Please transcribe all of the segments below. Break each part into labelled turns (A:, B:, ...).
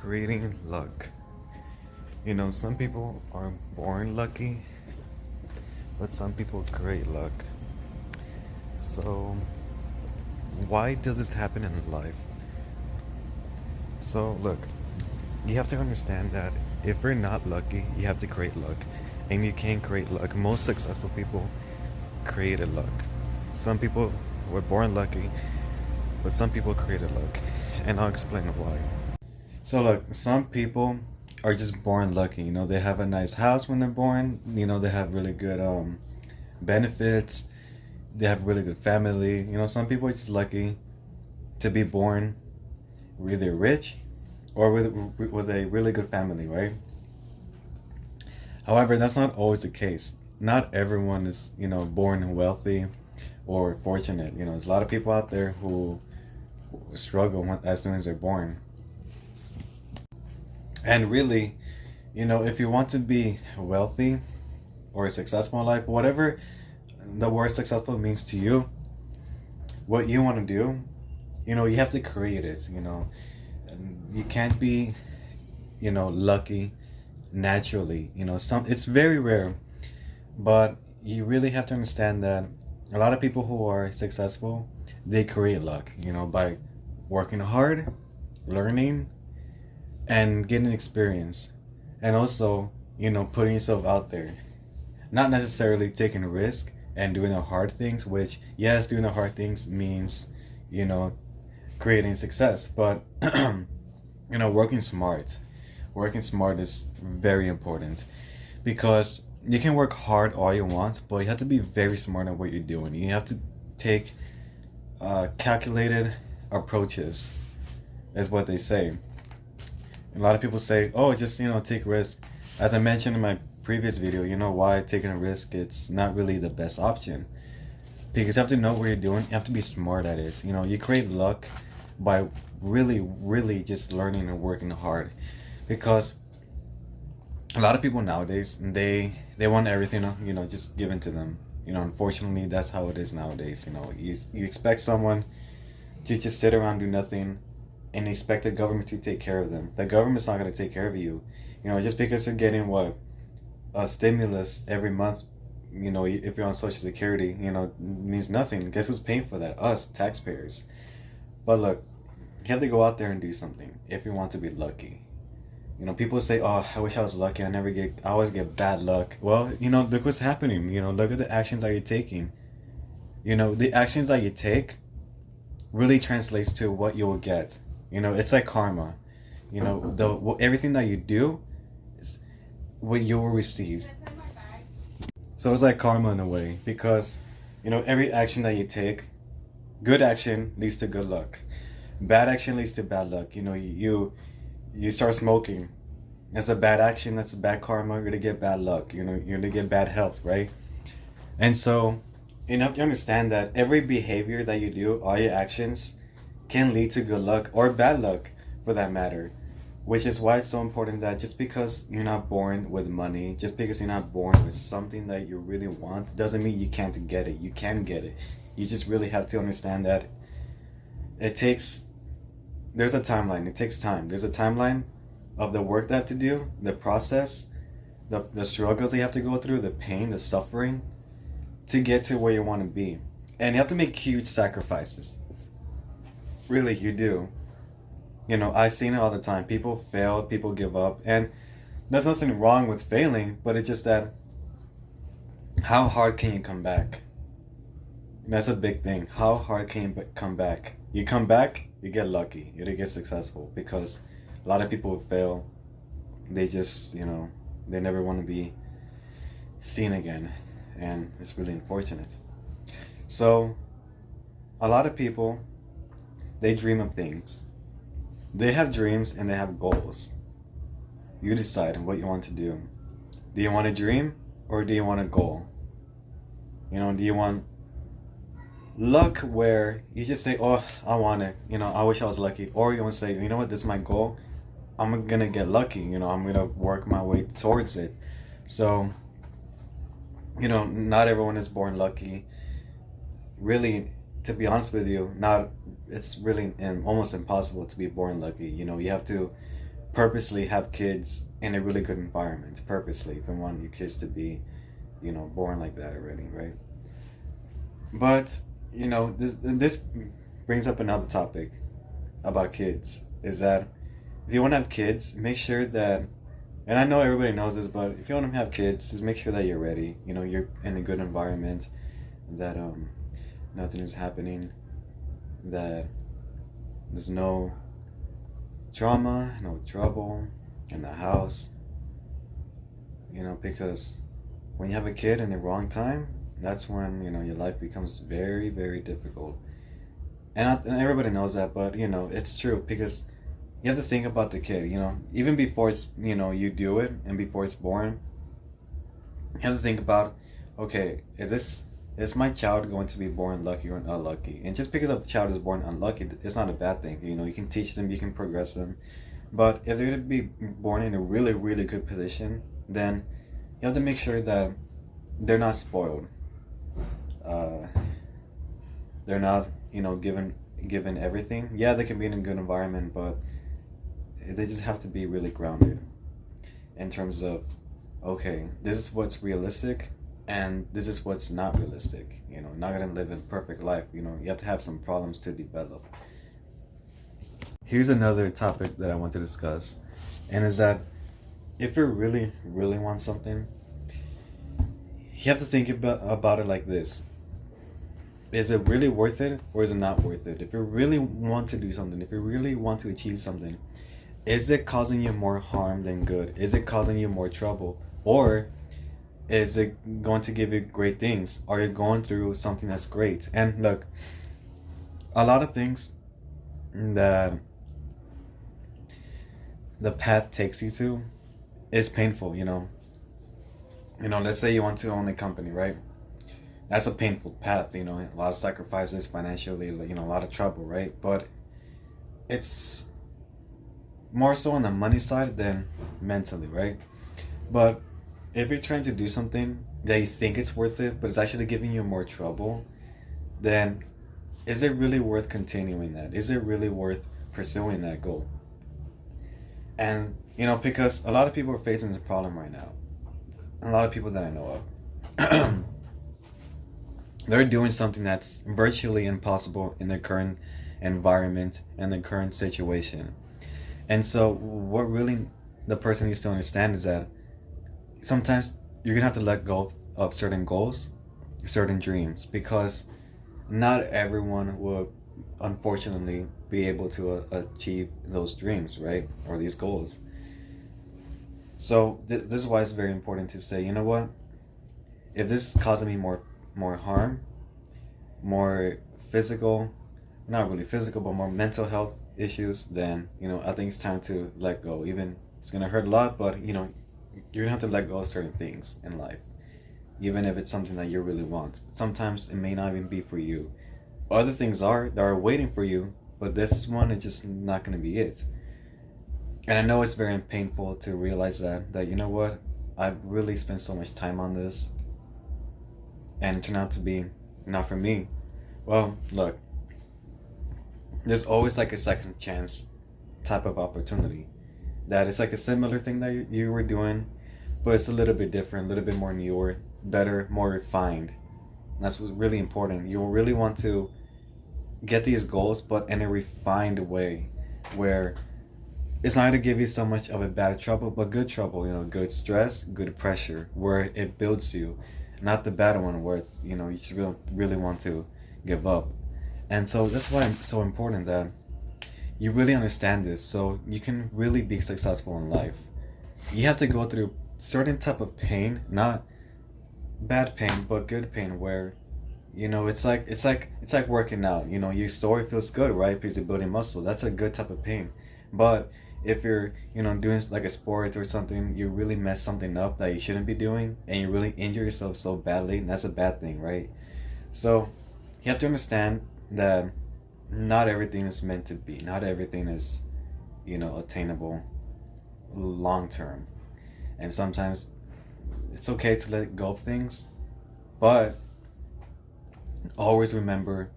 A: creating luck. Some people are born lucky, but some people create luck. So, why does this happen in life? So, look, you have to understand that if you're not lucky, you have to create luck. And you can't create luck. Most successful people created luck. Some people were born lucky, but some people created luck. And I'll explain why. So look, some people are just born lucky. They have a nice house when they're born. They have really good benefits. They have really good family. Some people are just lucky to be born really rich or with a really good family, right? However, that's not always the case. Not everyone is, born wealthy or fortunate. There's a lot of people out there who struggle as soon as they're born. And really, if you want to be wealthy or successful in life, whatever the word successful means to you, what you want to do, you have to create it. You can't be, lucky naturally. It's very rare, but you really have to understand that a lot of people who are successful, they create luck, by working hard, learning, and getting experience, and also putting yourself out there, not necessarily taking a risk and doing the hard things, which yes, doing the hard things means creating success, but working smart is very important, because you can work hard all you want, but you have to be very smart at what you're doing. You have to take calculated approaches, is what they say. A lot of people say, oh, just take risk. As I mentioned in my previous video, why taking a risk, it's not really the best option, because you have to know what you're doing. You have to be smart at it. You create luck by really just learning and working hard, because a lot of people nowadays, they want everything just given to them. Unfortunately, that's how it is nowadays. You expect someone to just sit around, do nothing, and expect the government to take care of them. The government's not going to take care of you. Just because you're getting a stimulus every month, if you're on Social Security, means nothing. Guess who's paying for that? Us, taxpayers. But look, you have to go out there and do something if you want to be lucky. People say, oh, I wish I was lucky. I always get bad luck. Well, look what's happening. Look at the actions that you're taking. The actions that you take really translates to what you will get. It's like karma. Everything that you do is what you will receive. So it's like karma in a way, because every action that you take, good action leads to good luck. Bad action leads to bad luck. You start smoking. That's a bad action. That's a bad karma. You're gonna get bad luck. You're gonna get bad health, right? And so you have to understand that every behavior that you do, all your actions, can lead to good luck or bad luck, for that matter. Which is why it's so important that just because you're not born with money, just because you're not born with something that you really want, doesn't mean you can't get it. You can get it. You just really have to understand that there's a timeline. It takes time. There's a timeline of the work they have to do, the process, the struggles they have to go through, the pain, the suffering, to get to where you want to be. And you have to make huge sacrifices. Really, you do. I've seen it all the time. People fail, people give up, and there's nothing wrong with failing, but it's just that, how hard can you come back? That's a big thing. How hard can you come back? You come back, you get lucky, you get successful, because a lot of people who fail, they just, they never want to be seen again, and it's really unfortunate. So, a lot of people, they dream of things. They have dreams and they have goals. You decide on what you want to do. Do you want a dream or do you want a goal? Do you want luck where you just say, oh, I want it, I wish I was lucky, or you want to say, you know what, this is my goal, I'm gonna get lucky, I'm gonna work my way towards it. So not everyone is born lucky. Really, to be honest with you, it's really almost impossible to be born lucky. You have to purposely have kids in a really good environment. Purposely, if you want your kids to be, born like that already, right? But this brings up another topic about kids. Is that if you want to have kids, make sure that, and I know everybody knows this, but if you want to have kids, just make sure that you're ready. You're in a good environment, that nothing is happening, that there's no drama, no trouble in the house. Because when you have a kid in the wrong time, that's when your life becomes very, very difficult. And everybody knows that, but it's true because you have to think about the kid. Even before it's you do it and before it's born, you have to think about, okay, is my child going to be born lucky or unlucky? And just because a child is born unlucky, it's not a bad thing. You can teach them, you can progress them. But if they're going to be born in a really, really good position, then you have to make sure that they're not spoiled. They're not, given everything. Yeah, they can be in a good environment, but they just have to be really grounded in terms of, okay, this is what's realistic and this is what's not realistic. Not gonna live a perfect life. You have to have some problems to develop. Here's another topic that I want to discuss, and is that if you really, really want something, you have to think about it like this. Is it really worth it or is it not worth it? If you really want to do something, if you really want to achieve something, is it causing you more harm than good? Is it causing you more trouble? Or is it going to give you great things? Are you going through something that's great? And look, a lot of things that the path takes you to is painful, let's say you want to own a company, right? That's a painful path, a lot of sacrifices financially, a lot of trouble, right? But it's more so on the money side than mentally, right? But if you're trying to do something that you think it's worth it, but it's actually giving you more trouble, then is it really worth continuing that? Is it really worth pursuing that goal? And, because a lot of people are facing this problem right now. A lot of people that I know of. They're doing something that's virtually impossible in their current environment and their current situation. And so what really the person needs to understand is that sometimes you're going to have to let go of certain goals, certain dreams, because not everyone will unfortunately be able to achieve those dreams, right? Or these goals. So this is why it's very important to say, you know what? If this is causing me more harm, more physical, not really physical, but more mental health issues, then I think it's time to let go. Even it's gonna hurt a lot, but you're gonna have to let go of certain things in life, even if it's something that you really want. Sometimes it may not even be for you. Other things that are waiting for you, but this one is just not gonna be it. And I know it's very painful to realize that you know what, I've really spent so much time on this and it turned out to be not for me. Well, look, there's always like a second chance type of opportunity. That it's like a similar thing that you were doing, but it's a little bit different, a little bit more newer, better, more refined. And that's what's really important. You really want to get these goals, but in a refined way, where it's not going to give you so much of a bad trouble, but good trouble, good stress, good pressure, where it builds you. Not the bad one where it's, you just really want to give up. And so that's why it's so important that you really understand this so you can really be successful in life. You have to go through certain type of pain, not bad pain, but good pain, where it's like working out. Your story feels good, right? Because you're building muscle. That's a good type of pain. But if you're doing like a sport or something, you really mess something up that you shouldn't be doing, and you really injure yourself so badly, that's a bad thing, right? So you have to understand that not everything is meant to be. Not everything is attainable long term. And sometimes it's okay to let go of things, but always remember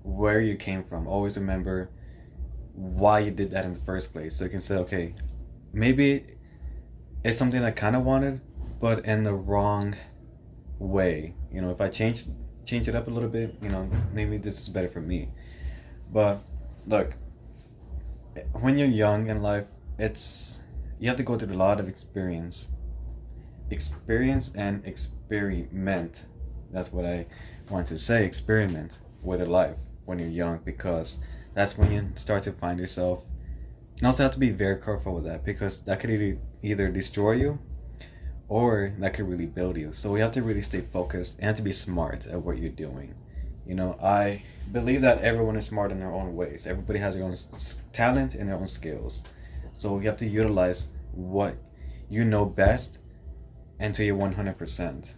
A: where you came from. Always remember why you did that in the first place. So you can say, okay, maybe it's something I kind of wanted, but in the wrong way. You know, if I change it up a little bit, you know, maybe this is better for me. But look, when you're young in life, it's you have to go through a lot of experience and experiment. That's what I want to say. Experiment with your life when you're young, because that's when you start to find yourself. And also have to be very careful with that, because that could either destroy you or that could really build you. So we have to really stay focused and have to be smart at what you're doing. You know, I believe that everyone is smart in their own ways. Everybody has their own talent and their own skills. So you have to utilize what you know best until you're 100%.